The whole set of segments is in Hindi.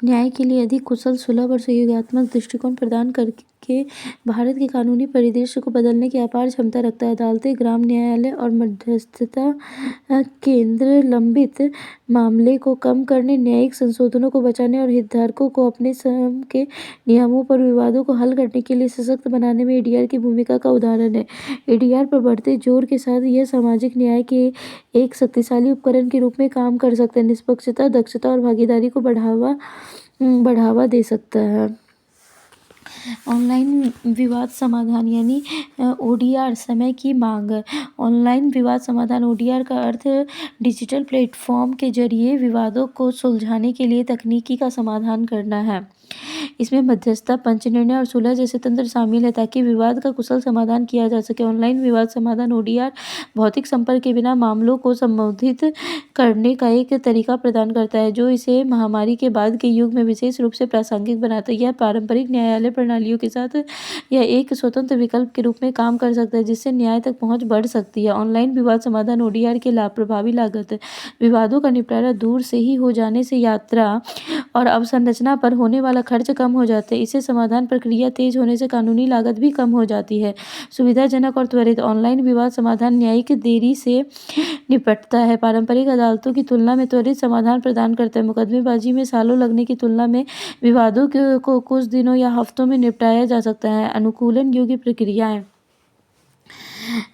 न्याय के लिए अधिक कुशल, सुलभ और सहयोगात्मक दृष्टिकोण प्रदान करके भारत के कानूनी परिदृश्य को बदलने की अपार क्षमता रखता है। अदालतें, ग्राम न्यायालय और मध्यस्थता केंद्र लंबित मामले को कम करने, न्यायिक संशोधनों को बचाने और हितधारकों को अपने स्वयं के नियमों पर विवादों को हल करने के लिए सशक्त बनाने में एडीआर की भूमिका का उदाहरण है। एडीआर पर बढ़ते जोर के साथ यह सामाजिक न्याय के एक शक्तिशाली उपकरण के रूप में काम कर सकता है, निष्पक्षता, दक्षता और भागीदारी को बढ़ावा दे सकता है। ऑनलाइन विवाद समाधान यानी ओडीआर समय की मांग। ऑनलाइन विवाद समाधान ओडीआर का अर्थ डिजिटल प्लेटफॉर्म के जरिए विवादों को सुलझाने के लिए तकनीकी का समाधान करना है। इसमें मध्यस्थता, पंच निर्णय और सुलह जैसे तंत्र शामिल है ताकि विवाद का कुशल समाधान किया जा सके। ऑनलाइन विवाद समाधान ओडीआर भौतिक संपर्क के बिना मामलों को संबोधित करने का एक तरीका प्रदान करता है जो इसे महामारी के बाद के युग में विशेष रूप से प्रासंगिक बनाता है। यह पारंपरिक न्यायालय प्रणालियों के साथ यह एक स्वतंत्र विकल्प के रूप में काम कर सकता है जिससे न्याय तक पहुंच बढ़ सकती है। ऑनलाइन विवाद समाधान ओडीआर के लाभ। प्रभावी लागत। विवादों का निपटारा दूर से ही हो जाने से यात्रा और अवसंरचना पर होने वाला खर्च कम हो जाता है। इससे समाधान प्रक्रिया तेज होने से कानूनी लागत भी कम हो जाती है। सुविधाजनक और त्वरित। ऑनलाइन विवाद समाधान न्यायिक देरी से निपटता है, पारंपरिक अदालतों की तुलना में त्वरित समाधान प्रदान करता है। मुकदमेबाजी में सालों लगने की तुलना में विवादों को कुछ दिनों या हफ्तों में निपटाया जा सकता है। अनुकूलन योग्य प्रक्रियाएं।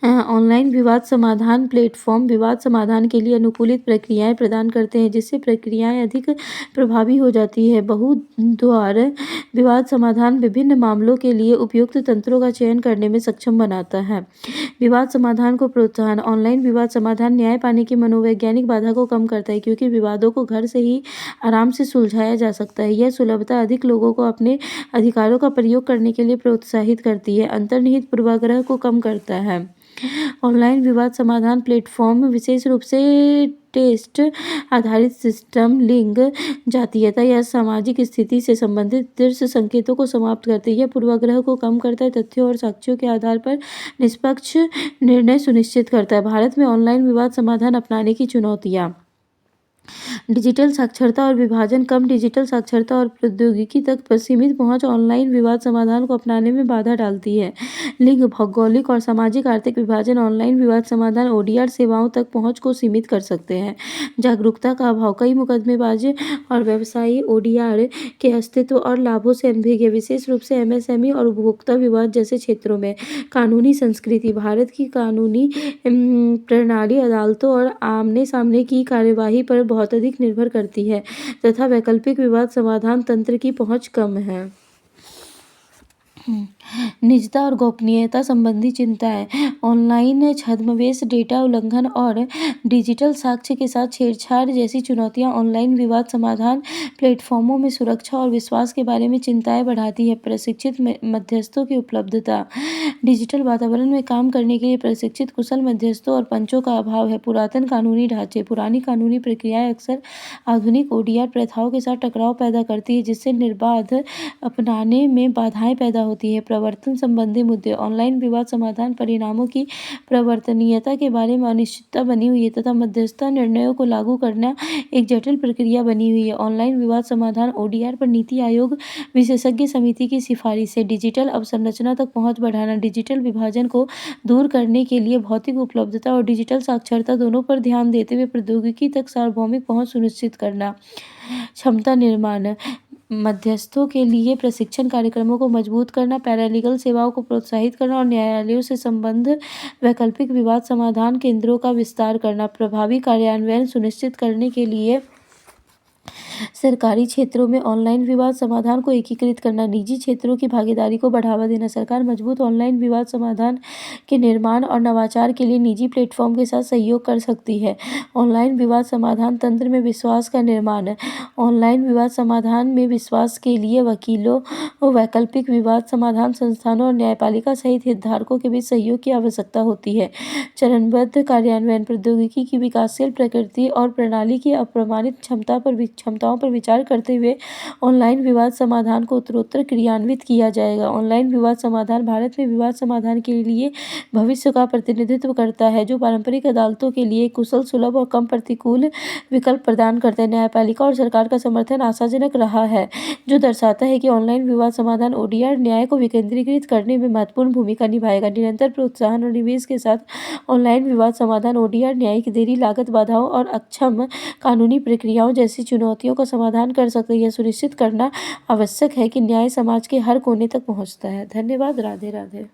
ऑनलाइन विवाद समाधान प्लेटफॉर्म विवाद समाधान के लिए अनुकूलित प्रक्रियाएं प्रदान करते हैं जिससे प्रक्रियाएं अधिक प्रभावी हो जाती है। बहुद्वार विवाद समाधान विभिन्न मामलों के लिए उपयुक्त तंत्रों का चयन करने में सक्षम बनाता है। विवाद समाधान को प्रोत्साहन। ऑनलाइन विवाद समाधान न्याय पाने की मनोवैज्ञानिक बाधा को कम करता है क्योंकि विवादों को घर से ही आराम से सुलझाया जा सकता है। यह सुलभता अधिक लोगों को अपने अधिकारों का प्रयोग करने के लिए प्रोत्साहित करती है, अंतर्निहित पूर्वाग्रह को कम करता है। ऑनलाइन विवाद समाधान प्लेटफॉर्म विशेष रूप से टेस्ट आधारित सिस्टम, लिंग, जातीयता या सामाजिक स्थिति से संबंधित दृश्य संकेतों को समाप्त करते हैं। यह पूर्वाग्रह को कम करता है, तथ्यों और साक्ष्यों के आधार पर निष्पक्ष निर्णय सुनिश्चित करता है। भारत में ऑनलाइन विवाद समाधान अपनाने की चुनौतियां। डिजिटल साक्षरता और विभाजन। कम डिजिटल साक्षरता और प्रौद्योगिकी तक सीमित पहुंच ऑनलाइन विवाद समाधान को अपनाने में बाधा डालती है। लिंग, भौगोलिक और सामाजिक आर्थिक विभाजन ऑनलाइन विवाद समाधान ओडीआर सेवाओं तक पहुंच को सीमित कर सकते हैं। जागरूकता का अभाव। कई मुकदमेबाज और व्यवसायी ओडीआर के अस्तित्व और लाभों से अनभिज्ञ है, विशेष रूप से एमएसएमई और उपभोक्ता विवाद जैसे क्षेत्रों में। कानूनी संस्कृति। भारत की कानूनी प्रणाली अदालतों और आमने सामने की कार्यवाही पर बहुत अधिक निर्भर करती है तथा वैकल्पिक विवाद समाधान तंत्र की पहुंच कम है। निजता और गोपनीयता संबंधी चिंताएं। ऑनलाइन छद्मवेश, डेटा उल्लंघन और डिजिटल साक्ष्य के साथ छेड़छाड़ जैसी चुनौतियां ऑनलाइन विवाद समाधान प्लेटफॉर्मों में सुरक्षा और विश्वास के बारे में चिंताएं बढ़ाती है। प्रशिक्षित मध्यस्थों की उपलब्धता। डिजिटल वातावरण में काम करने के लिए प्रशिक्षित कुशल मध्यस्थों और पंचों का अभाव है। पुरातन कानूनी ढांचे। पुरानी कानूनी प्रक्रियाएं अक्सर आधुनिक ओडीआर प्रथाओं के साथ टकराव पैदा करती है जिससे निर्बाध अपनाने में बाधाएं पैदा होती है। प्रवर्तन संबंधी मुद्दे। ऑनलाइन विवाद समाधान परिणामों की प्रवर्तनीयता के बारे में अनिश्चितता बनी हुई है तथा मध्यस्थता निर्णयों को लागू करना एक जटिल प्रक्रिया बनी हुई है। ऑनलाइन विवाद समाधान ओडीआर पर नीति आयोग विशेषज्ञ समिति की सिफारिश है। डिजिटल अवसंरचना तक पहुंच बढ़ाना। डिजिटल विभाजन को दूर करने के लिए भौतिक उपलब्धता और डिजिटल साक्षरता दोनों पर ध्यान देते हुए प्रौद्योगिकी तक सार्वभौमिक पहुंच सुनिश्चित करना। क्षमता निर्माण। मध्यस्थों के लिए प्रशिक्षण कार्यक्रमों को मजबूत करना, पैरालीगल सेवाओं को प्रोत्साहित करना और न्यायालयों से संबद्ध वैकल्पिक विवाद समाधान केंद्रों का विस्तार करना। प्रभावी कार्यान्वयन सुनिश्चित करने के लिए सरकारी क्षेत्रों में ऑनलाइन विवाद समाधान को एकीकृत करना, निजी क्षेत्रों की भागीदारी को बढ़ावा देना। सरकार मजबूत ऑनलाइन विवाद समाधान के निर्माण और नवाचार के लिए निजी प्लेटफॉर्म के साथ सहयोग कर सकती है। ऑनलाइन विवाद समाधान तंत्र में विश्वास का निर्माण। ऑनलाइन विवाद समाधान में विश्वास के लिए वकीलों, वैकल्पिक विवाद समाधान संस्थानों और न्यायपालिका सहित हितधारकों के बीच सहयोग की आवश्यकता होती है। चरणबद्ध कार्यान्वयन। प्रौद्योगिकी की विकासशील प्रकृति और प्रणाली की अप्रमाणित क्षमताओं आवश्यकताओं पर विचार करते हुए ऑनलाइन विवाद समाधान को उत्तरोत्तर क्रियान्वित किया जाएगा। ऑनलाइन विवाद समाधान भारत में विवाद समाधान के लिए भविष्य का प्रतिनिधित्व करता है, जो पारंपरिक अदालतों के लिए कुशल, सुलभ और कम प्रतिकूल विकल्प प्रदान करते हैं। न्यायपालिका और सरकार का समर्थन आशाजनक रहा है, जो दर्शाता है कि ऑनलाइन विवाद समाधान ओडीआर न्याय को विकेंद्रीकृत करने में महत्वपूर्ण भूमिका निभाएगा। निरंतर प्रोत्साहन और निवेश के साथ ऑनलाइन विवाद समाधान ओडीआर न्यायिक देरी, लागत, बाधाओं और अक्षम कानूनी प्रक्रियाओं जैसी चुनौतियों का समाधान कर सकते हैं। यह सुनिश्चित करना आवश्यक है कि न्याय समाज के हर कोने तक पहुंचता है। धन्यवाद। राधे राधे।